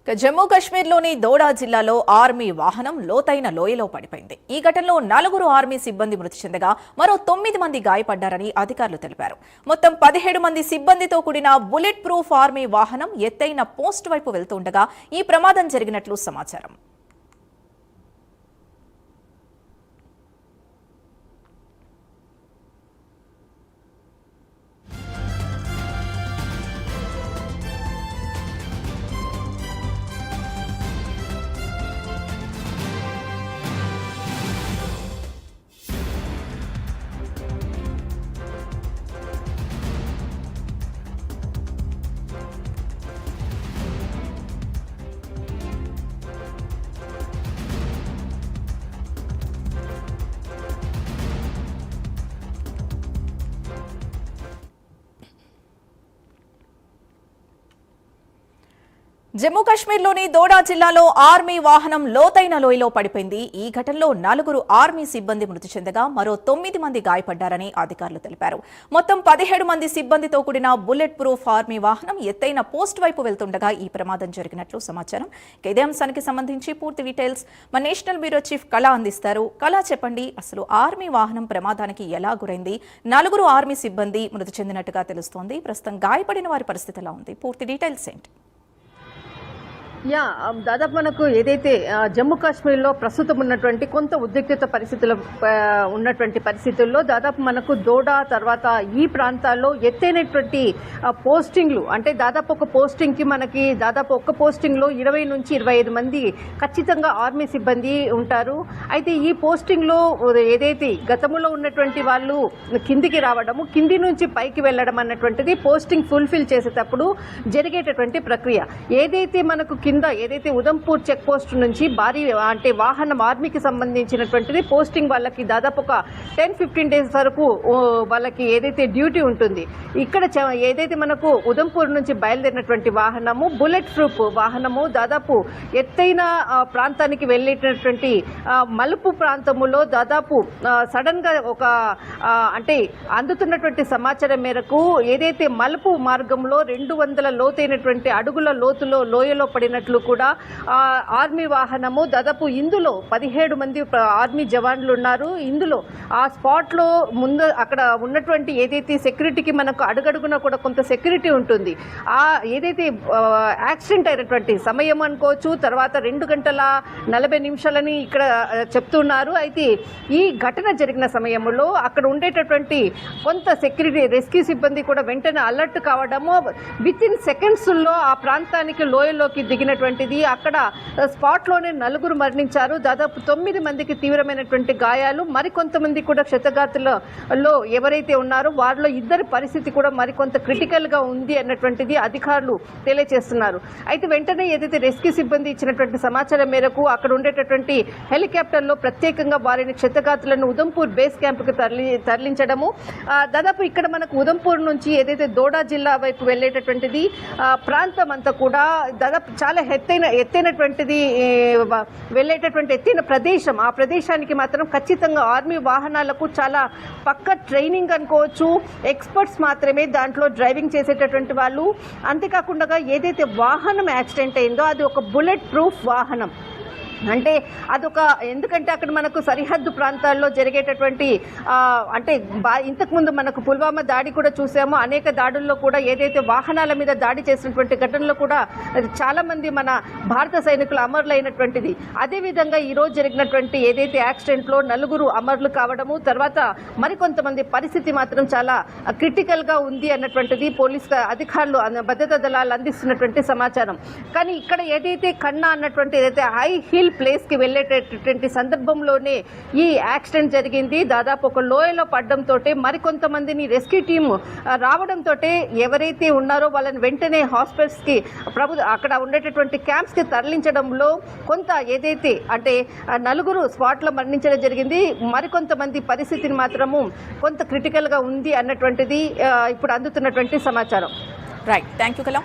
జమ్మూ కాశ్మీర్లోని దోడా జిల్లాలో ఆర్మీ వాహనం లోతైన లోయలో పడిపోయింది. ఈ ఘటనలో 4 ఆర్మీ సిబ్బంది మృతి చెందగా మరో 9 మంది గాయపడ్డారని అధికారులు తెలిపారు. మొత్తం 17 మంది సిబ్బందితో కూడిన బుల్లెట్ ప్రూఫ్ ఆర్మీ వాహనం ఎత్తైన పోస్ట్ వైపు వెళ్తుండగా ఈ ప్రమాదం జరిగినట్లు సమాచారం. జమ్మూ కాశ్మీర్లోని దోడా జిల్లాలో ఆర్మీ వాహనం లోతైన లోయలో పడిపోయింది. ఈ ఘటనలో 4 ఆర్మీ సిబ్బంది మృతి చెందగా మరో 9 మంది గాయపడ్డారని అధికారులు తెలిపారు. మొత్తం 17 మంది సిబ్బందితో కూడిన బుల్లెట్ ప్రూఫ్ ఆర్మీ వాహనం ఎత్తైన పోస్ట్ వైపు వెళ్తుండగా ఈ ప్రమాదం జరిగినట్లు సమాచారం. ఇదే అంశానికి సంబంధించి పూర్తి డీటెయిల్స్ మన నేషనల్ బ్యూరో చీఫ్ కళ అందిస్తారు. కళ, చెప్పండి, అసలు ఆర్మీ వాహనం ప్రమాదానికి ఎలా గురైంది? 4 ఆర్మీ సిబ్బంది మృతి చెందినట్టుగా తెలుస్తోంది. ప్రస్తుతం గాయపడిన వారి పరిస్థితి ఎలా ఉంది? పూర్తి డీటెయిల్స్ ఏంటి? దాదాపు మనకు ఏదైతే జమ్మూ కాశ్మీర్లో ప్రస్తుతం ఉన్నటువంటి కొంత ఉద్రిక్తత పరిస్థితులు ఉన్నటువంటి పరిస్థితుల్లో దాదాపు మనకు దోడా తర్వాత ఈ ప్రాంతాల్లో ఎత్తైనటువంటి పోస్టింగ్లు, అంటే దాదాపు ఒక పోస్టింగ్కి మనకి దాదాపు ఒక్క పోస్టింగ్లో 20 నుంచి 25 మంది ఖచ్చితంగా ఆర్మీ సిబ్బంది ఉంటారు. అయితే ఈ పోస్టింగ్లో ఏదైతే గతంలో ఉన్నటువంటి వాళ్ళు కిందికి రావడము, కింది నుంచి పైకి వెళ్ళడం అన్నటువంటిది పోస్టింగ్ ఫుల్ఫిల్ చేసేటప్పుడు జరిగేటటువంటి ప్రక్రియ. ఏదైతే మనకు ఏదైతే ఉదంపూర్ చెక్ పోస్ట్ నుంచి భారీ అంటే వాహనం ఆర్మీకి సంబంధించినటువంటిది పోస్టింగ్ వాళ్ళకి దాదాపు ఒక 10-15 డేస్ వరకు వాళ్ళకి ఏదైతే డ్యూటీ ఉంటుంది. ఇక్కడ ఏదైతే మనకు ఉదంపూర్ నుంచి బయలుదేరినటువంటి వాహనము బుల్లెట్ ప్రూఫ్ వాహనము దాదాపు ఎత్తైన ప్రాంతానికి వెళ్ళేటటువంటి మలుపు ప్రాంతములో దాదాపు సడన్ గా ఒక అంటే అందుతున్నటువంటి సమాచారం మేరకు ఏదైతే మలుపు మార్గంలో 200 లోతైనటువంటి అడుగుల లోతులో లోయలో పడిన కూడా ఆర్మీ వాహనము దాదాపు ఇందులో 17 మంది ఆర్మీ జవాన్లు ఉన్నారు. ఇందులో ఆ స్పాట్ లో ముందు అక్కడ ఉన్నటువంటి ఏదైతే సెక్యూరిటీకి మనకు అడుగడుగున కూడా కొంత సెక్యూరిటీ ఉంటుంది. ఆ ఏదైతే యాక్సిడెంట్ అయినటువంటి సమయం అనుకోవచ్చు, తర్వాత 2 గంటల 40 నిమిషాలని ఇక్కడ చెప్తున్నారు. అయితే ఈ ఘటన జరిగిన సమయంలో అక్కడ ఉండేటటువంటి కొంత సెక్యూరిటీ రెస్క్యూ సిబ్బంది కూడా వెంటనే అలర్ట్ కావడము, విత్ ఇన్ సెకండ్స్ లో ఆ ప్రాంతానికి లోయలోకి దిగినటువంటిది. అక్కడ స్పాట్ లోనే 4 మరణించారు. దాదాపు 9 మందికి తీవ్రమైనటువంటి గాయాలు, మరికొంతమంది కూడా క్షతగాత్రులలో ఎవరైతే ఉన్నారో వారిలో 2 పరిస్థితి కూడా మరికొంత క్రిటికల్ గా ఉంది అన్నటువంటిది అధికారులు తెలియజేస్తున్నారు. అయితే వెంటనే ఏదైతే రెస్క్యూ సిబ్బంది ఇచ్చినటువంటి సమాచారం మేరకు అక్కడ ఉండేటటువంటి హెలికాప్టర్ లో ప్రత్యేకంగా వారిని క్షతగాత్రులను ఉదంపూర్ బేస్ క్యాంప్ కు తరలించడము. దాదాపు ఇక్కడ మనకు ఉదంపూర్ నుంచి ఏదైతే దోడా జిల్లా వైపు వెళ్లేటటువంటిది ప్రాంతం అంతా కూడా దాదాపు చాలా ఎత్తైనటువంటిది వెళ్ళేటటువంటి ఎత్తైన ప్రదేశం. ఆ ప్రదేశానికి మాత్రం ఖచ్చితంగా ఆర్మీ వాహనాలకు చాలా పక్క ట్రైనింగ్ అనుకోవచ్చు, ఎక్స్పర్ట్స్ మాత్రమే దాంట్లో డ్రైవింగ్ చేసేటటువంటి వాళ్ళు. అంతేకాకుండా ఏదైతే వాహనం యాక్సిడెంట్ అయిందో అది ఒక బుల్లెట్ ప్రూఫ్ వాహనం. అంటే అదొక ఎందుకంటే అక్కడ మనకు సరిహద్దు ప్రాంతాల్లో జరిగేటటువంటి అంటే ఇంతకుముందు మనకు పుల్వామా దాడి కూడా చూసాము. అనేక దాడుల్లో కూడా ఏదైతే వాహనాల మీద దాడి చేసినటువంటి ఘటనలో కూడా చాలా మంది మన భారత సైనికులు అమరులైనటువంటిది. అదేవిధంగా ఈరోజు జరిగినటువంటి ఏదైతే యాక్సిడెంట్లో 4 అమరులు కావడము, తర్వాత మరికొంతమంది పరిస్థితి మాత్రం చాలా క్రిటికల్ గా ఉంది అన్నటువంటిది పోలీస్ అధికారులు భద్రతా దళాలు అందిస్తున్నటువంటి సమాచారం. కానీ ఇక్కడ ఏదైతే కన్నా అన్నటువంటి ఏదైతే హై హిల్ ప్లేస్ కి వెళ్లేటటువంటి సందర్భంలోనే ఈ యాక్సిడెంట్ జరిగింది. దాదాపు ఒక లోయలో పడడంతో మరికొంతమందిని రెస్క్యూ టీమ్ రావడంతో ఎవరైతే ఉన్నారో వాళ్ళని వెంటనే హాస్పిటల్స్ కి అక్కడ ఉండేటటువంటి క్యాంప్స్ కి తరలించడంలో కొంత ఏదైతే అంటే 4 స్పాట్ లో మరణించడం జరిగింది. మరికొంతమంది పరిస్థితిని మాత్రము కొంత క్రిటికల్ గా ఉంది అన్నటువంటిది ఇప్పుడు అందుతున్నటువంటి సమాచారం. రైట్, థ్యాంక్ యూ కళ.